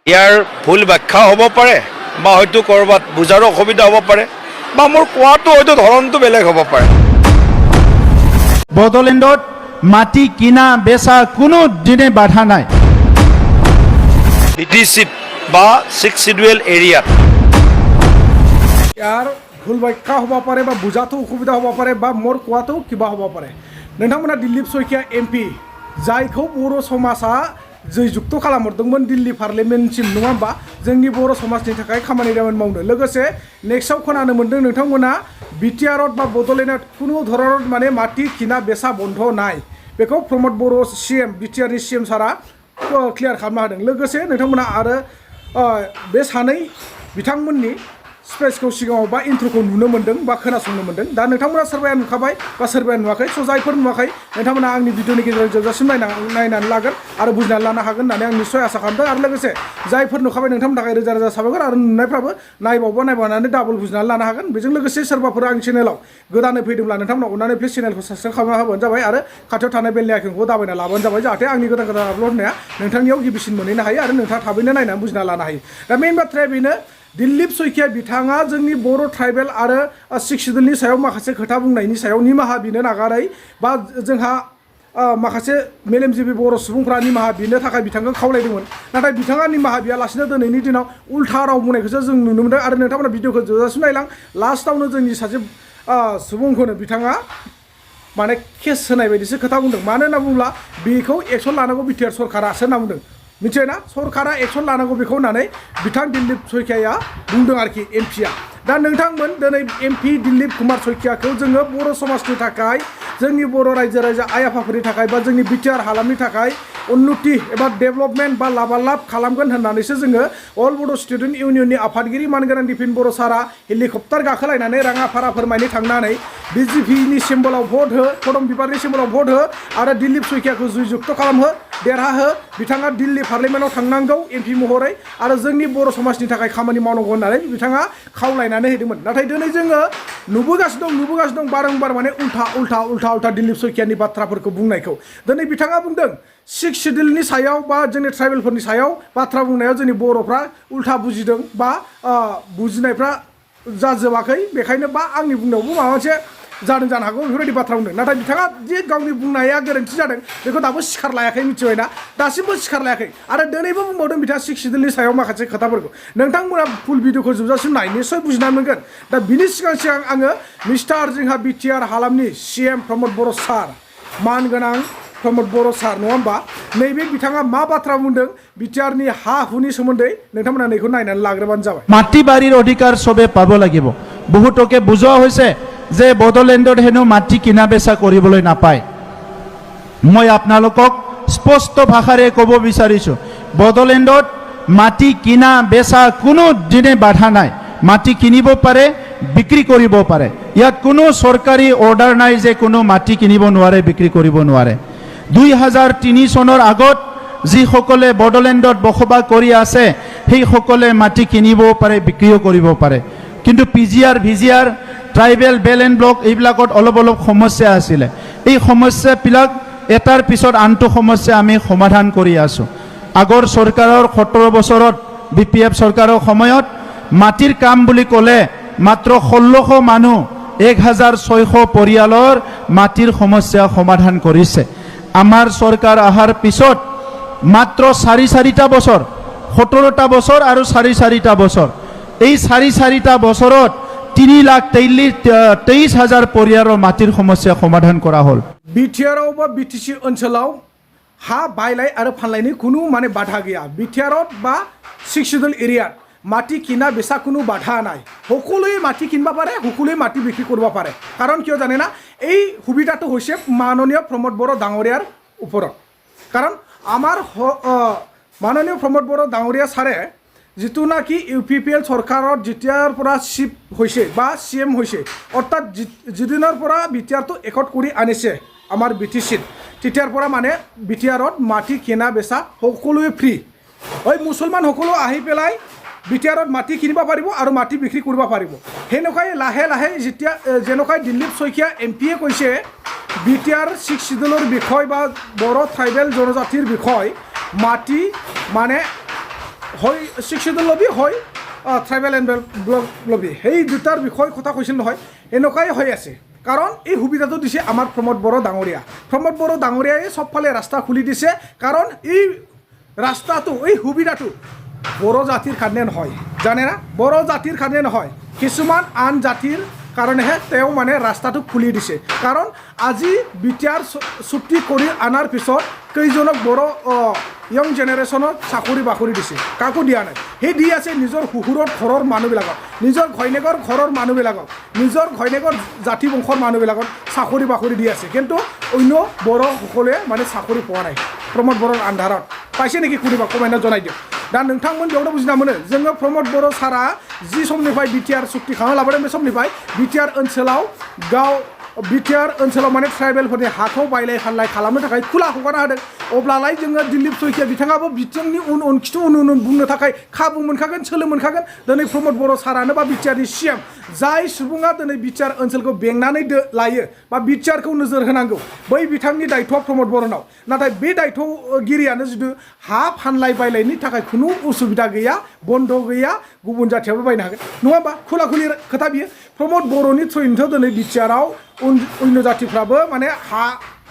ইয়াৰ ভুল ব্যাখ্যা হ'ব পাৰে বা হয়তো ক'ৰবাত বুজাৰ অসুবিধা হ'ব পাৰে বা মোৰ কোৱাটো হয়তো ধৰণটো বেলেগ হ'ব পাৰে। বড়োলেণ্ডত মাটি কিনা বেচা কোনো দিনে বাধা নাই। BTCত বা 6 শিডিউল এৰিয়াত ইয়াৰ ভুল ব্যাখ্যা হ'ব পাৰে বা বুজাটো অসুবিধা হ'ব পাৰে বা মোৰ কোৱাটো কিবা হ'ব পাৰে। नोंथांमोना दिलीप सैकिया MP जायखौ बर' समाजा जयजुक्त खालामहरदोंमोन दिल्ली पार्लियामेन्टसिम नङा होमबा जोंनि बर' समाजनि थाखाय खामानि दामानि मावनो लोगोसे नेक्स्टआव खोनानो मोन्दों नोंथांमोना बिटिआरत बा बड'लेण्डआव कुनु धरन माने माटी किना बेसा बन्ध नाय बेखौ प्रमद बर' CM बिटिआरनि CM सारा क्लियार खालामना होदों। लोगोसे नोंथांमोना आरो बे सानै बिथांमोननि स्पेसखौ सिगाङाव बा इन्ट्र'खौ नुनो मोन्दों बा खोनासंनो मोन्दों। दा नोंथांमोना सोरबाया नुखाबाय बा सोरबाया नुवाखै स' जायफोर नुवाखै नोंथांमोना आंनि भिडिअनि गेजेरजों जोबजासिम नायनानै लागोन आरो बुजिनानै लानो हागोन होननानै आं निस्सय आसा खालामदों। आरो लोगोसे जायफोर नुखाबाय नोंथांमोननि थाखाय रोजा रोजा साबायखर आरो नुनायफ्राबो नायबावनानै डाबल बुजिनानै लानो हागोन। बेजों लोगोसे सोरबाफोर आंनि चेनेलाव गोदानै फैदोंब्ला नोंथांमोना अननानै प्लिज चेनेलखौ साबस्क्राइब खालामना होबानो जाबाय आरो खाथियाव थानाय बेल आइकनखौ दाबायना लाबानो जाबाय जाहाथे आंनि गोदान आपल'ड होनाया नोंथांनियाव गिबिसिन मोनहैनो हायो आरो नोंथाङा थाबैनो नायनानै बुजिना लानो हायो। दा मेइन बाथ्राया बेनो दिलीप सैकिया बिथाङा जोंनि बर' ट्राइबेल आरो 6 शिडिउलनि सायाव माखासे खोथा बुंनायनि सायाव निमाहा बिनो नागारै बा जोंहा माखासे मेलेमजिबि बर' सुबुंफ्रा निमाहा बिनो थाखाय बिथांखौ खावलायदोंमोन। नाथाय बिथाङा निमाहा बियालासिनो दिनैनि दिनाव उल्था राव बुंनायखौसो जों नुनो मोन्दों आरो नोंथांमोना भिडिअखौ जोबजासिम नायलां लास्टआवनो जोंनि सासे सुबुंखौनो बिथाङा माने केस होनाय बायदिसो खोथा बुंदों। मानो होनना बुङोब्ला बेखौ एक्सन लानांगौ बिटिआर सरकारासो होनना बुंदों। मिथिबाय ना सरकारा एक्सन लानांगौ बेखौ होननानै बिथां दिलीप सैकियाया बुंदों आरोखि एमपिया। दा नोंथांमोन दिनै एमपि दिलीप कुमार सैकियाखौ जोङो बर' समाजनि थाखाय जोंनि बर' रायजो राजा आइ आफाफोरनि थाखाय बा जोंनि बिटिआर हालामनि थाखाय उन्नति एबा डेभेलपमेन्ट बा लाबालाब खालामगोन होननानैसो जोङो अल बड' स्टुडेन्ट इउनियननि आफादगिरि मानगोनां दिपिन बर' सारा हेलिकप्टार गाखोलायनानै राङाफारा फोरमायनो थांनानै बिजेपिनि सिम्बलाव भट हो कदम बिबारनि सिम्बलाव भट हो आरो दिलीप सैकियाखौ जयजुक्त खालामहो देरहाहो बिथाङा दिल्ली पार्लियामेन्टआव थांनांगौ एमपि महरै आरो जोंनि बर' समाजनि थाखाय खामानि मावनांगौ होननानै बिथाङा खावलायनानै होदोंमोन। नाथाय दिनै जोङो नुबोगासिनो दं बारंबार माने उल्था दिलीप सैकियानि बाथ्राफोरखौ बुंनायखौ दिनै बिथाङा बुंदों 6 शिडिउलनि सायाव बा जोंनि ट्राइबेलफोरनि सायाव बाथ्रा बुंनायाव जोंनि बर'फ्रा उल्था बुजिदों बा बुजिनायफ्रा जाजोबाखै बेखायनो बा आंनि बुंनायावबो माबा मोनसे जादों जानो हागौ बेफोरबायदि बाथ्रा बुंदों। नाथाय बिथाङा जे गावनि बुंनाया गोरोन्थि जादों बेखौ दाबो सिखार लायाखै मिथिबायना दासिमबो सिखार लायाखै आरो दिनैबो बुंबावदों बिथाङा 6 शिडिउलनि सायाव माखासे खोथाफोरखौ नोंथांमोना फुल भिडिअखौ जोबजासिम नाय निस्सय बुजिनानै मोनगोन। दा बिनि सिगां आङो मिस्टार जोंहा बिटिआर हालामनि CM प्रमद बर' सार मानगोनां प्रमद बर' सार नङा होमबा नैबे बिथाङा मा बाथ्रा बुंदों बिटिआरनि हा हुनि सोमोन्दै नोंथांमोना नैखौ नायनानै लाग्रोबानो जाबाय। মাটি বাৰীৰ অধিকাৰ সবে পাব লাগিব। বহুতকে বুজোৱা হৈছে যে বড়োলেণ্ডত হেনো মাটি কিনা বেচা কৰিবলৈ নাপায়। মই আপোনালোকক স্পষ্ট ভাষাৰে ক'ব বিচাৰিছোঁ বড়োলেণ্ডত মাটি কিনা বেচা কোনো দিনে বাধা নাই। মাটি কিনিব পাৰে বিক্ৰী কৰিব পাৰে। ইয়াত কোনো চৰকাৰী অৰ্ডাৰ নাই যে কোনো মাটি কিনিব নোৱাৰে বিক্ৰী কৰিব নোৱাৰে। 2003 চনৰ আগত যিসকলে বড়োলেণ্ডত বসবাস কৰি আছে সেইসকলে মাটি কিনিব পাৰে বিক্ৰীও কৰিব পাৰে। কিন্তু PGR VGR tribal belt and block এইবিলাকত অলপ সমস্যা আছিলে। এই সমস্যাবিলাক এটাৰ পিছত আনটো সমস্যা আমি সমাধান কৰি আছোঁ। আগৰ চৰকাৰৰ 17 বছৰত BPF চৰকাৰৰ সময়ত মাটিৰ কাম বুলি ক'লে মাত্ৰ 1600 মানুহ 1600 পৰিয়ালৰ মাটিৰ সমস্যা সমাধান কৰিছে। আমাৰ চৰকাৰ অহাৰ পিছত মাত্ৰ 4টা বছৰ 17টা বছৰ আৰু 4টা বছৰ এই 4টা বছৰত 3,23,000 পৰিয়ালৰ মাটিৰ সমস্যা সমাধান কৰা হ'ল। बिटिआरआव बा BTC ओनसोलाव हा बायलाय आरो फानलायनि कुनु माने बाधा गैया। बिटिआरत बा 6 शिडिउल एरियात মাটি কিনা বেচা কোনো বাধা নাই। সকলোৱে মাটি কিনবা পাৰে সকলোৱে মাটি বিক্ৰী কৰিব পাৰে। কাৰণ কিয় জানে না এই সুবিধাটো হৈছে মাননীয় প্ৰমোদ বড়ো ডাঙৰীয়াৰ ওপৰত। কাৰণ আমাৰ মাননীয় প্ৰমোদ বড়ো ডাঙৰীয়া ছাৰে যিটো নাকি UPPL চৰকাৰত যেতিয়াৰ পৰা চিফ হৈছে বা CM হৈছে অৰ্থাৎ যিদিনৰ পৰা বিটিআৰটো একত কৰি আনিছে আমাৰ BTCত তেতিয়াৰ পৰা মানে বিটিআৰত মাটি কিনা বেচা সকলোৱে ফ্ৰী। মুছলমান সকলো আহি পেলাই বিটিআৰত মাটি কিনিব পাৰিব আৰু মাটি বিক্ৰী কৰিব পাৰিব। সেনেকুৱাই লাহে লাহে যেতিয়া যেনেকুৱাই দিলীপ শইকীয়া MPয়ে কৈছে বিটিআৰ 6 শিডিউলৰ বিষয় বা বড়ো ট্ৰাইবেল জনজাতিৰ বিষয় মাটি মানে হয় শিক্ষিত লবি হয় ট্ৰাইবেল এণ্ড ব্লক লবি সেই দুটাৰ বিষয়ে কথা কৈছিল নহয় এনেকুৱাই হৈ আছে কাৰণ এই সুবিধাটো দিছে আমাৰ প্ৰমোদ বড়ো ডাঙৰীয়া প্ৰমোদ বড়ো ডাঙৰীয়াই চবফালে ৰাস্তা খুলি দিছে কাৰণ এই ৰাস্তাটো এই সুবিধাটো বড়ো জাতিৰ কাৰণে নহয় জানে না বড়ো জাতিৰ কাৰণে নহয় কিছুমান আন জাতিৰ কাৰণেহে তেওঁ মানে ৰাস্তাটো খুলি দিছে কাৰণ আজি বিটিআৰ চুক্তি কৰি অনাৰ পিছত কেইজনক বড়ো ইয়ং জেনেৰেশ্যনত চাকৰি বাকৰি দিছে কাকো দিয়া নাই সেই দি আছে নিজৰ শহুৰৰ ঘৰৰ মানুহবিলাকক নিজৰ ঘৈণীয়েকৰ ঘৰৰ মানুহবিলাকক নিজৰ ঘৈণীয়েকৰ জাতি বংশৰ মানুহবিলাকক চাকৰি বাকৰি দি আছে কিন্তু অন্য বড়োসকলে মানে চাকৰি পোৱা নাই প্ৰমোদ বড়োৰ আন্ধাৰত পাইছে নেকি কোনোবা কমেণ্টত জনাই দিয়ক दा नोंथांमोन बेयावनो बुजिना मोनो जोङो प्रमोद बर' सारा जि समनिफ्राय बिटिआर चुक्ति खालामना लाबोदों बे समनिफ्राय बिटिआर ओनसोलाव बिटिआर ओनसोलाव माने ट्राइबेलफोरनि हाखौ बायलाय फानलाय खालामनो थाखाय खुला हगारना होदों अब्लालाय जोङो दिलीप सैकिया बिथाङाबो बिथिंनि उन खिथु उन बुंनो थाखाय खाबु मोनखागोन सोलो मोनखागोन दिनै प्रमोद बर' सारानो बा बिटिआरनि सिएम जाय सुबुङा दिनै बिटिआर ओनसोलखौ बेंनानै लायो बा बिटिआरखौ नोजोर होनांगौ बै बिथांनि दायथ'आ प्रमोद बर'नाव नाथाय बे दायथ'गिरियानो जुदि हा फानलाय बायलायनि थाखाय खुनु उसुबिदा गैया बन्द गैया गुबुन जाथियाबो बायनो हागोन नङा होमबा खुला खुलि खोथा बियो प्रमोद बर'नि थ्रुयैनोथ' दिनै बिटिआराव अन्य जातिफ्राबो माने हा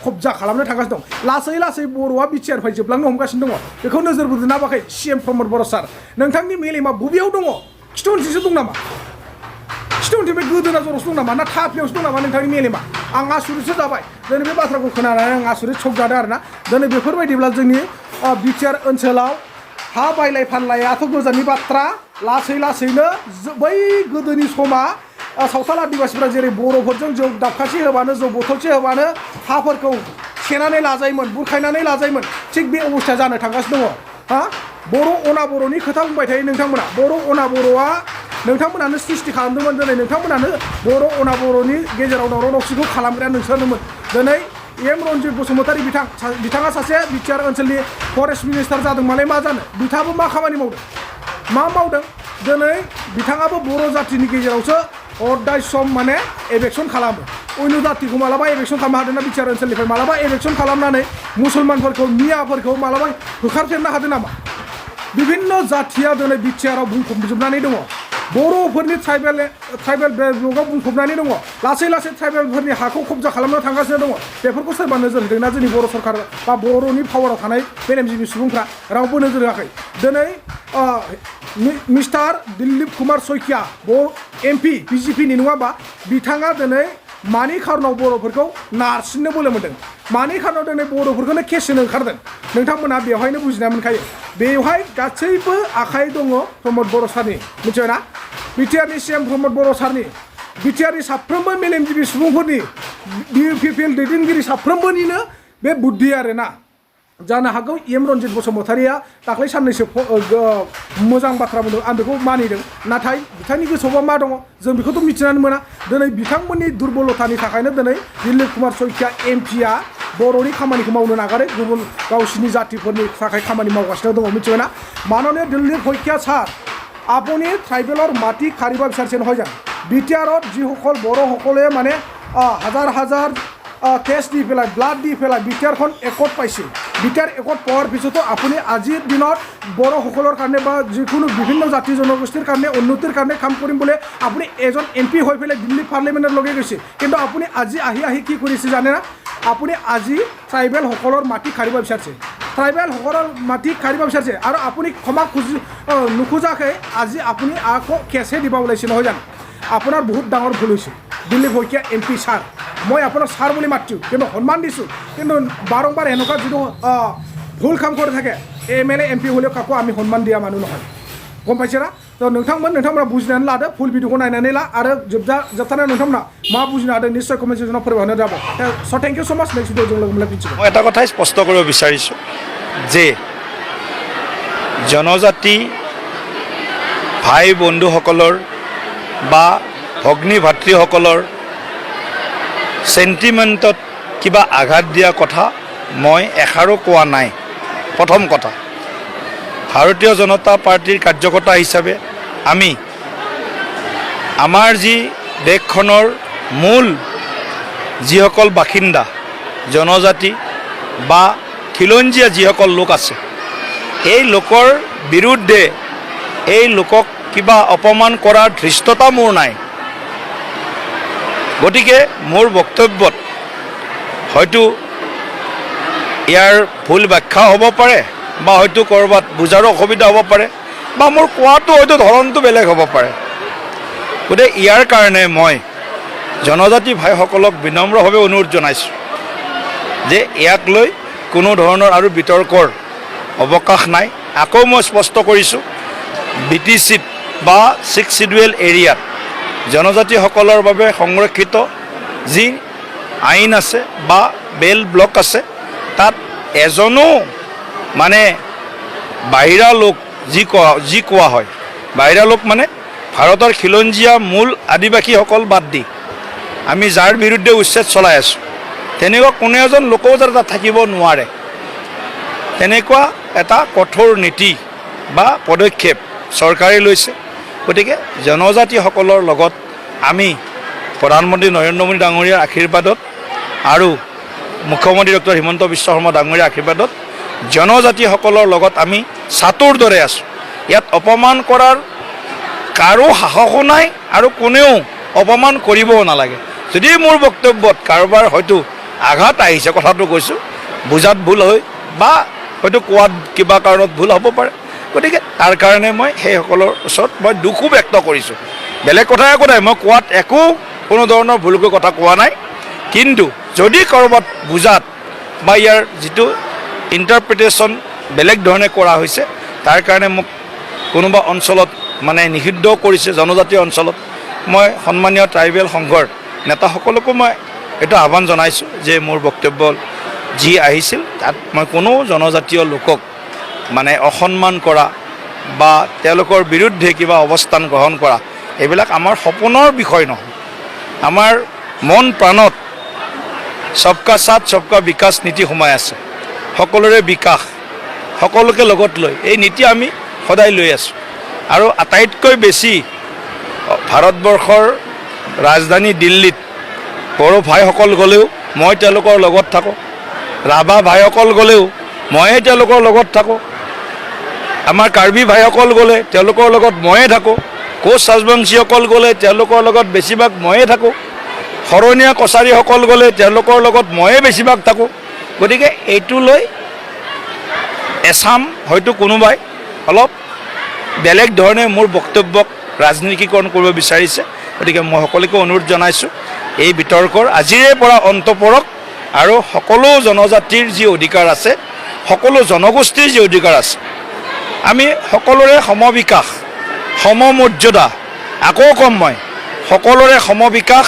कब्जा खालामनो थांगासिनो दं लासै लासै बर'आ बिटिआरनिफ्राय जोबलांनो हमगासिनो दङ बेखौ नोजोर बोदों ना बाखै सिएम प्रमोद बर' सार नोंथांनि मेलेमा बबेयाव दङ खिथु उनथिंसो दं नामा खिथु उनथिं बे गोदोना जर'सो दं नामा ना थाफ्लियावसो दं नामा नोंथांनि मेलेमा आं आसुरितसो जाबाय दिनै बे बाथ्राखौ खोनानानै आं आसुरित सक जादों आरोना दिनै बेफोरबायदिब्ला जोंनि बिटिआर ओनसोलाव हा बायलाय फानलायाथ' गोजाननि बाथ्रा लासै लासैनो बै गोदोनि समा सावथाल आदिबासिफ्रा जेरै बर'फोरजों जौ दाबखासे होबानो जौ बथलसे होबानो हाफोरखौ सेनानै लाजायोमोन बुरखायनानै लाजायोमोन थिग बे अबस्थाया जानो थांगासिनो दङ हा बर' अना बर'नि खोथा बुंबाय थायो नोंथांमोना बर' अना बर'आ नोंथांमोनानो सृष्टि खालामदोंमोन दिनै नोंथांमोनानो बर' अना बर'नि गेजेराव दावराव दावसिखौ खालामग्राया नोंसोरनोमोन दिनै एम रन्जित बसुमतारी बिथाङा सासे बिटिआर ओनसोलनि फरेस्ट मिनिस्टार जादों मालाय मा जानो बिथाङाबो मा खामानि मावदों मा मावदों दिनै बिथाङाबो बर' जातिनि गेजेरावसो हदाय सम माने एभेक्सन खालामो अन्य जातिखौ मालाबा एभेक्सन खालामनो हादों ना बिटिआर ओनसोलनिफ्राय मालाबा एभेक्सन खालामनानै मुसलमानफोरखौ मियाफोरखौ मालाबा होखारफेरनो हादों नामा बिभिन्न जातिया दिनै बिटिआराव बुंफबजोबनानै दङ बर'फोरनि ट्राइबेल ब्लकआव बुंफबनानै दङ लासै लासै ट्राइबेलफोरनि हाखौ कब्जा खालामनो थांगासिनो दङ बेफोरखौ सोरबा नोजोर होदोंना जोंनि बर' सरकार बा बर'नि पावाराव थानाय मेलेमजिबि सुबुंफ्रा रावबो नोजोर होआखै दिनै मिस्टार दिलीप कुमार सैकिया एमपि बिजेपिनि नङा होमबा बिथाङा दिनै मानि खारनाव बर'फोरखौ नारसिननो बोलो मोन्दों मानि खारनाव दिनै बर'फोरखौनो केस होनो ओंखारदों नोंथांमोना बेवहायनो बुजिना मोनखायो बेवहाय गासैबो आखाइ दङ प्रमोद बर' सारनि मिथिबाय ना बिटिआरनि सिएम प्रमोद बर' सारनि बिटिआरनि साफ्रोमबो मेलेमजिबि सुबुंफोरनि UPPL दैदेनगिरि साफ्रोमबोनिनो बे बुद्धि आरोना जानो हागौ एम रन्जित बसुमतारीया दाख्लै साननैसो मोजां बाथ्रा बुंदों आं बेखौ मानिदों नाथाय बिथांनि गोसोआवबा मा दङ जों बेखौथ' मिथिनानै मोना दिनै बिथांमोननि दुर्बलतानि थाखायनो दिनै दिलीप कुमार सैकिया एमपिआ बर'नि खामानिखौ मावनो नागारै गुबुन गावसिनि जातिफोरनि थाखाय खामानि मावगासिनो दङ मिथिबाय ना माननीय दिलीप सैकिया ছাৰ আপুনি ট্ৰাইবেলৰ মাটি খাৰিব বিচাৰিছে নহয় জানো বিটিআৰত যিসকল বড়োসকলে মানে হাজাৰ হাজাৰ কেছ দি পেলাই ব্লাড দি পেলাই বিটিআৰখন একত পাইছে বিটিআৰ একত পোৱাৰ পিছতো আপুনি আজিৰ দিনত বড়োসকলৰ কাৰণে বা যিকোনো বিভিন্ন জাতি জনগোষ্ঠীৰ কাৰণে উন্নতিৰ কাৰণে কাম কৰিম বুলি আপুনি এজন এমপি হৈ পেলাই দিল্লী পাৰ্লিমেণ্টত লগে গৈছে কিন্তু আপুনি আজি আহি কি কৰিছে জানে না আপুনি আজি ট্ৰাইবেলসকলৰ মাটি খাৰিব বিচাৰিছে ট্ৰাইবেলসকলৰ মাটি খাৰিব বিচাৰিছে আৰু আপুনি ক্ষমা নোখোজাকৈ আজি আপুনি আকৌ কেছহে দিব ওলাইছে নহয় জানো আপোনাৰ বহুত ডাঙৰ ভুল হৈছে দিলীপ সৈকিয়া এমপি ছাৰ মই আপোনাক ছাৰ বুলি মাতিছোঁ কিন্তু সন্মান দিছোঁ কিন্তু বাৰম্বাৰ এনেকুৱা যিটো ভুল কাম কৰি থাকে MLA MP হ'লেও কাকো আমি সন্মান দিয়া মানুহ নহয় গম পাইছে না তো नोंथांमोना बुजिनानै लादो फुल भिडिअखौ नायनानै ला आरो जोबथारनायाव नोंथांमोना मा बुजिनो हादों निश्चय कमेन्ट सेक्सनाव फोरमायहरनो যাব स' थेंक इउ स' माच नेक्स्ट भिडिअ जों लोगो मोनलायफिनसिगोन মই এটা কথাই স্পষ্ট কৰিব বিচাৰিছোঁ যে জনজাতি ভাই বন্ধুসকলৰ বা ভগ্নী ভাতৃসকলৰ সেন্টিমেণ্টত কিবা আঘাত দিয়া কথা মই এষাৰো কোৱা নাই প্ৰথম কথা ভাৰতীয় জনতা পাৰ্টিৰ কাৰ্যকৰ্তা হিচাপে আমি আমাৰ যি দেশখনৰ মূল যিসকল বাসিন্দা জনজাতি বা খিলঞ্জীয়া যিসকল লোক আছে এই লোকৰ বিৰুদ্ধে এই লোকক কিবা অপমান কৰাৰ ধৃষ্টতা মোৰ নাই। গতিকে মোৰ বক্তব্যত হয়তো ইয়াৰ ভুল ব্যাখ্যা হ'ব পাৰে বা হয়তো ক'ৰবাত বুজাৰ অসুবিধা হ'ব পাৰে বা মোৰ কোৱাটো হয়তো ধৰণটো বেলেগ হ'ব পাৰে। গতিকে ইয়াৰ কাৰণে মই জনজাতি ভাইসকলক বিনম্ৰভাৱে অনুৰোধ জনাইছোঁ যে ইয়াক লৈ কোনো ধৰণৰ আৰু বিতৰ্কৰ অৱকাশ নাই। আকৌ মই স্পষ্ট কৰিছোঁ, BTCত বা 6 শিডিউল এৰিয়াত জনজাতিসকলৰ বাবে সংৰক্ষিত যি আইন আছে বা বেল ব্লক আছে, তাত এজনো মানে বাহিৰা লোক যি কোৱা হয়, বাহিৰা লোক মানে ভাৰতৰ খিলঞ্জীয়া মূল আদিবাসীসকল বাদ দি আমি যাৰ বিৰুদ্ধে উচ্ছেদ চলাই আছোঁ, তেনেকুৱা কোনো এজন লোকও যাতে তাত থাকিব নোৱাৰে, তেনেকুৱা এটা কঠোৰ নীতি বা পদক্ষেপ চৰকাৰে লৈছে। গতিকে জনজাতিসকলৰ লগত আমি প্ৰধানমন্ত্ৰী নৰেন্দ্ৰ মোদী ডাঙৰীয়াৰ আশীৰ্বাদত আৰু মুখ্যমন্ত্ৰী ডক্টৰ হিমন্ত বিশ্ব শৰ্মা ডাঙৰীয়াৰ আশীৰ্বাদত জনজাতিসকলৰ লগত আমি ছাতুৰ দৰে আছোঁ। ইয়াত অপমান কৰাৰ কাৰো সাহসো নাই আৰু কোনেও অপমান কৰিবও নালাগে। যদি মোৰ বক্তব্যত কাৰোবাৰ হয়তো আঘাত আহিছে, কথাটো কৈছোঁ, বুজাত ভুল হয় বা হয়তো কোৱাত কিবা কাৰণত ভুল হ'ব পাৰে, গতিকে তাৰ কাৰণে মই সেইসকলৰ ওচৰত মই দুখো ব্যক্ত কৰিছোঁ। বেলেগ কথা একো নাই, মই কোৱাত একো কোনো ধৰণৰ ভুলকৈ কথা কোৱা নাই। কিন্তু যদি ক'ৰবাত বুজাত বা ইয়াৰ যিটো ইণ্টাৰপ্ৰিটেশ্যন বেলেগ ধৰণে কৰা হৈছে, তাৰ কাৰণে মোক কোনোবা অঞ্চলত মানে নিষিদ্ধ কৰিছে, জনজাতীয় অঞ্চলত, মই সন্মানীয় ট্ৰাইবেল সংঘৰ নেতাসকলকো মই এইটো আহ্বান জনাইছোঁ যে মোৰ বক্তব্য যি আহিছিল তাত মই কোনো জনজাতীয় লোকক মানে অসন্মান কৰা বা তেওঁলোকৰ বিৰুদ্ধে কিবা অৱস্থান গ্ৰহণ কৰা, এইবিলাক আমাৰ সপোনৰ বিষয় নহয়। আমাৰ মন প্ৰাণত সবকা সাথ সবকা বিকাশ নীতি সোমাই আছে। সকলোৰে বিকাশ, সকলোকে লগত লৈ এই নীতি আমি সদায় লৈ আছোঁ। আৰু আটাইতকৈ বেছি ভাৰতবৰ্ষৰ ৰাজধানী দিল্লীত বড়ো ভাইসকল গ'লেও মই তেওঁলোকৰ লগত থাকোঁ, ৰাভা ভাইসকল গ'লেও ময়ে তেওঁলোকৰ লগত থাকোঁ, আমাৰ কাৰ্বি ভাইসকল গ'লে তেওঁলোকৰ লগত ময়ে থাকোঁ, কোচ ৰাজবংশীসকল গ'লে তেওঁলোকৰ লগত বেছিভাগ ময়ে থাকোঁ, শৰণীয়া কছাৰীসকল গ'লে তেওঁলোকৰ লগত ময়ে বেছিভাগ থাকোঁ। গতিকে এইটো লৈ এছাম হয়তো কোনোবাই অলপ বেলেগ ধৰণে মোৰ বক্তব্যক ৰাজনীতিকৰণ কৰিব বিচাৰিছে। গতিকে মই সকলোকে অনুৰোধ জনাইছোঁ, এই বিতৰ্কৰ আজিৰে পৰা অন্ত পৰক আৰু সকলো জনজাতিৰ যি অধিকাৰ আছে, সকলো জনগোষ্ঠীৰ যি অধিকাৰ আছে, আমি সকলোৰে সমবিকাশ, সমমৰ্যাদা, আকৌ কম মই সকলোৰে সমবিকাশ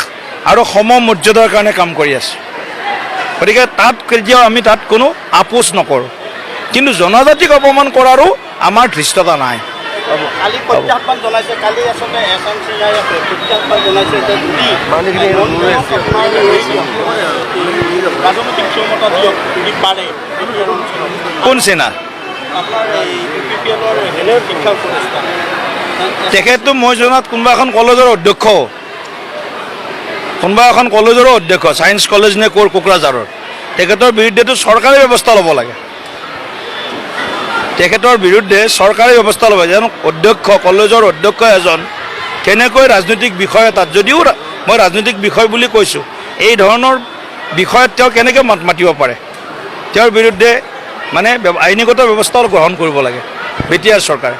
আৰু সমমৰ্যাদাৰ কাৰণে কাম কৰি আছোঁ। গতিকে তাত কেতিয়াও আমি তাত কোনো আপোচ নকৰোঁ, কিন্তু জনজাতিক অপমান কৰাৰো আমাৰ ধৃষ্টতা নাই। কালি প্ৰত্যাহ্বান জনাইছে, কালি আচলতে SMCI প্ৰত্যাহ্বান জনাইছে যে ৰাজনৈতিক ক্ষমতা দিয়ক যদি পাৰে। কোন সেনা? আপোনাৰ এই UPPLৰ হেলেৰ শিক্ষা প্ৰতিষ্ঠান, তেখেতটো মই জনাত কোনোবা এখন কলেজৰ অধ্যক্ষ, কোনোবা এখন কলেজৰো অধ্যক্ষ, ছায়েন্স কলেজ নে ক'ৰ কোকৰাঝাৰৰ। তেখেতৰ বিৰুদ্ধেতো চৰকাৰী ব্যৱস্থা ল'ব লাগে, তেখেতৰ বিৰুদ্ধে চৰকাৰী ব্যৱস্থা ল'ব লাগে। যেন অধ্যক্ষ, কলেজৰ অধ্যক্ষ এজন কেনেকৈ ৰাজনৈতিক বিষয় এটাত, যদিও মই ৰাজনৈতিক বিষয় বুলি কৈছোঁ, এই ধৰণৰ বিষয়ত তেওঁ কেনেকৈ মাত মাতিব পাৰে? তেওঁৰ বিৰুদ্ধে মানে আইনীগত ব্যৱস্থা গ্ৰহণ কৰিব লাগে BTR চৰকাৰে।